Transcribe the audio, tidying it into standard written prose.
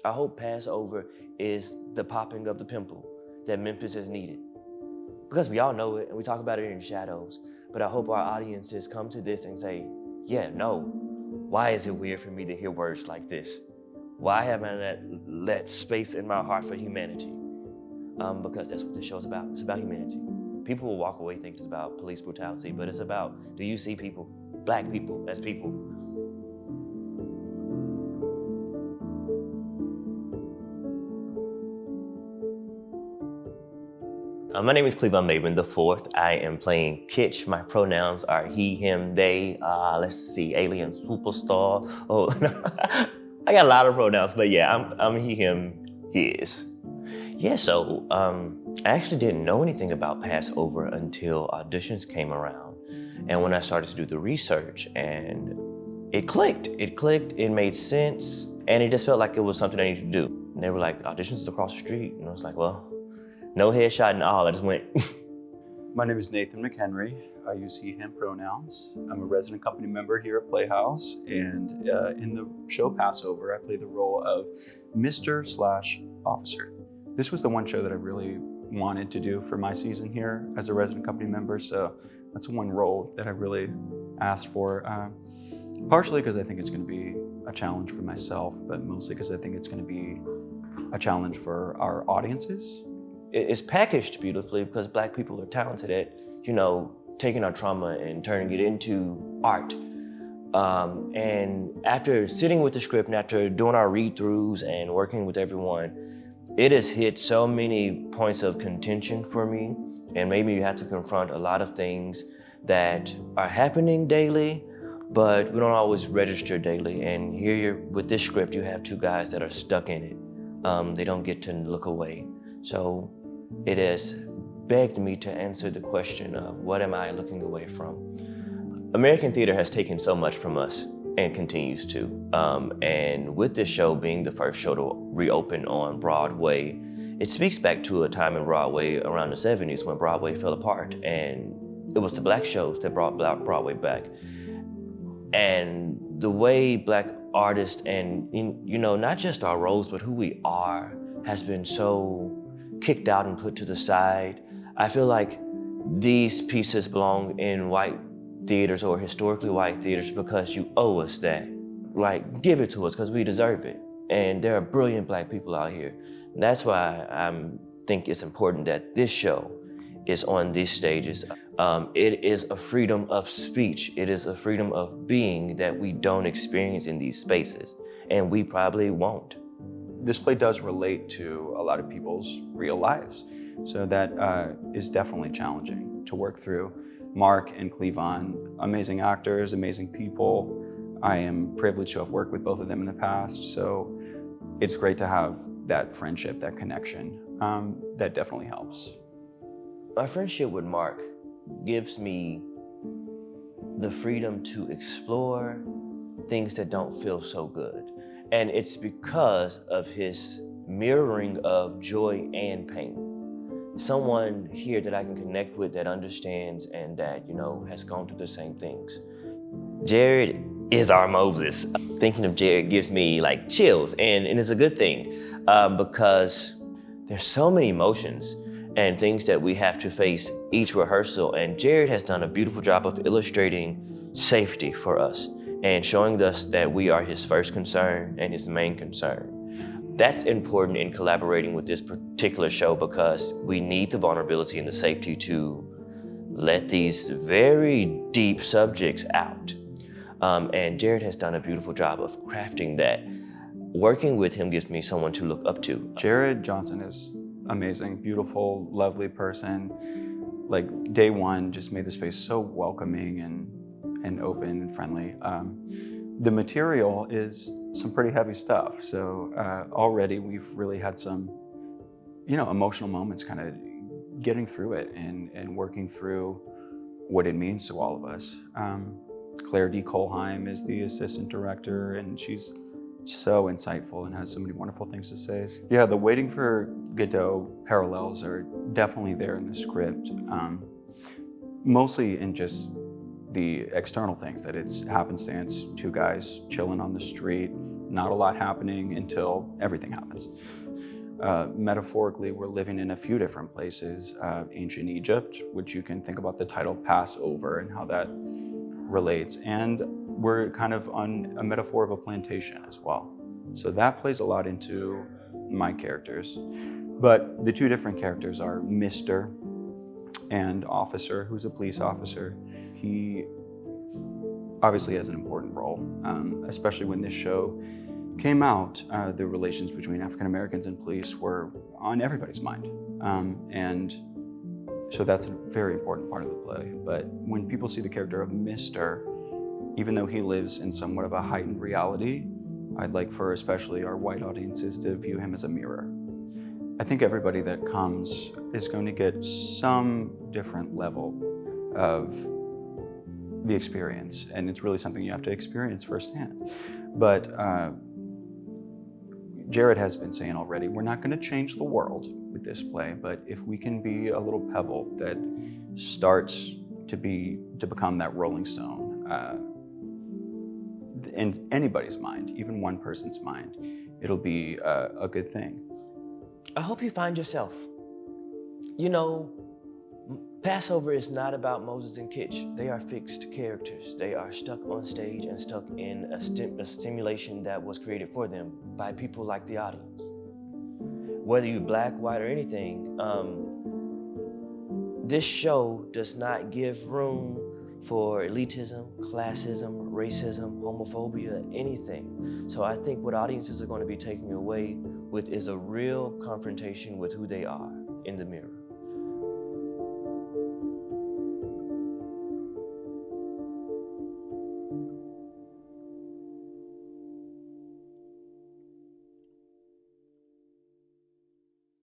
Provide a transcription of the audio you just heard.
I hope Passover is the popping of the pimple that Memphis has needed. Because we all know it and we talk about it in shadows, but I hope our audiences come to this and say, yeah, no, why is it weird for me to hear words like this? Why haven't I let space in my heart for humanity? Because that's what this show's about. It's about humanity. People will walk away thinking it's about police brutality, but it's about, do you see people, Black people, as people? My name is Cleveland Maven the Fourth. I am playing Kitch. My pronouns are he, him, they. Let's see, alien superstar. Oh, I got a lot of pronouns, but yeah, I'm he, him, his. Yeah, so I actually didn't know anything about Passover until auditions came around. And when I started to do the research, and it clicked, it made sense, and it just felt like it was something I needed to do. And they were like, auditions is across the street. And I was like, well, no headshot and all, I just went. My name is Nathan McHenry. I use he, him pronouns. I'm a resident company member here at Playhouse, and in the show Passover, I play the role of Mr./Officer. This was the one show that I really wanted to do for my season here as a resident company member, so that's one role that I really asked for, partially because I think it's going to be a challenge for myself, but mostly because I think it's going to be a challenge for our audiences. It's packaged beautifully because Black people are talented at, taking our trauma and turning it into art. And after sitting with the script and after doing our read-throughs and working with everyone, it has hit so many points of contention for me and made me have to confront a lot of things that are happening daily, but we don't always register daily. And here with this script, you have two guys that are stuck in it. They don't get to look away. So it has begged me to answer the question of what am I looking away from? American theater has taken so much from us and continues to. And with this show being the first show to reopen on Broadway, it speaks back to a time in Broadway around the 70s when Broadway fell apart, and it was the Black shows that brought Broadway back. And the way Black artists and, not just our roles, but who we are has been so kicked out and put to the side. I feel like these pieces belong in white theaters or historically white theaters because you owe us that. Like, give it to us because we deserve it. And there are brilliant Black people out here. And that's why I think it's important that this show is on these stages. It is a freedom of speech. It is a freedom of being that we don't experience in these spaces, and we probably won't. This play does relate to a lot of people's real lives. So that is definitely challenging to work through. Mark and Cleavon, amazing actors, amazing people. I am privileged to have worked with both of them in the past. So it's great to have that friendship, that connection. That definitely helps. My friendship with Mark gives me the freedom to explore things that don't feel so good. And it's because of his mirroring of joy and pain. Someone here that I can connect with that understands and that, has gone through the same things. Jared is our Moses. Thinking of Jared gives me chills, and it's a good thing because there's so many emotions and things that we have to face each rehearsal. And Jared has done a beautiful job of illustrating safety for us and showing us that we are his first concern and his main concern. That's important in collaborating with this particular show because we need the vulnerability and the safety to let these very deep subjects out. And Jared has done a beautiful job of crafting that. Working with him gives me someone to look up to. Jared Johnson is amazing, beautiful, lovely person. Day one just made the space so welcoming and open and friendly. The material is some pretty heavy stuff. So already we've really had some, emotional moments kind of getting through it and working through what it means to all of us. Claire D. Kolheim is the assistant director, and she's so insightful and has so many wonderful things to say. Yeah, the Waiting for Godot parallels are definitely there in the script, mostly in just the external things, that it's happenstance, two guys chilling on the street, not a lot happening until everything happens. Metaphorically, we're living in a few different places. Ancient Egypt, which you can think about the title Passover and how that relates. And we're kind of on a metaphor of a plantation as well. So that plays a lot into my characters. But the two different characters are Mr. and Officer, who's a police officer. He obviously has an important role, especially when this show came out. The relations between African Americans and police were on everybody's mind. And so that's a very important part of the play. But when people see the character of Mr., even though he lives in somewhat of a heightened reality, I'd like for especially our white audiences to view him as a mirror. I think everybody that comes is going to get some different level of the experience, and it's really something you have to experience firsthand. But Jared has been saying already, we're not going to change the world with this play, but if we can be a little pebble that starts to become that rolling stone in anybody's mind, even one person's mind, it'll be a good thing. I hope you find yourself. You know, Passover is not about Moses and Kitch. They are fixed characters. They are stuck on stage and stuck in a stimulation that was created for them by people like the audience. Whether you're black, white, or anything, this show does not give room for elitism, classism, racism, homophobia, anything. So I think what audiences are going to be taking away with is a real confrontation with who they are in the mirror.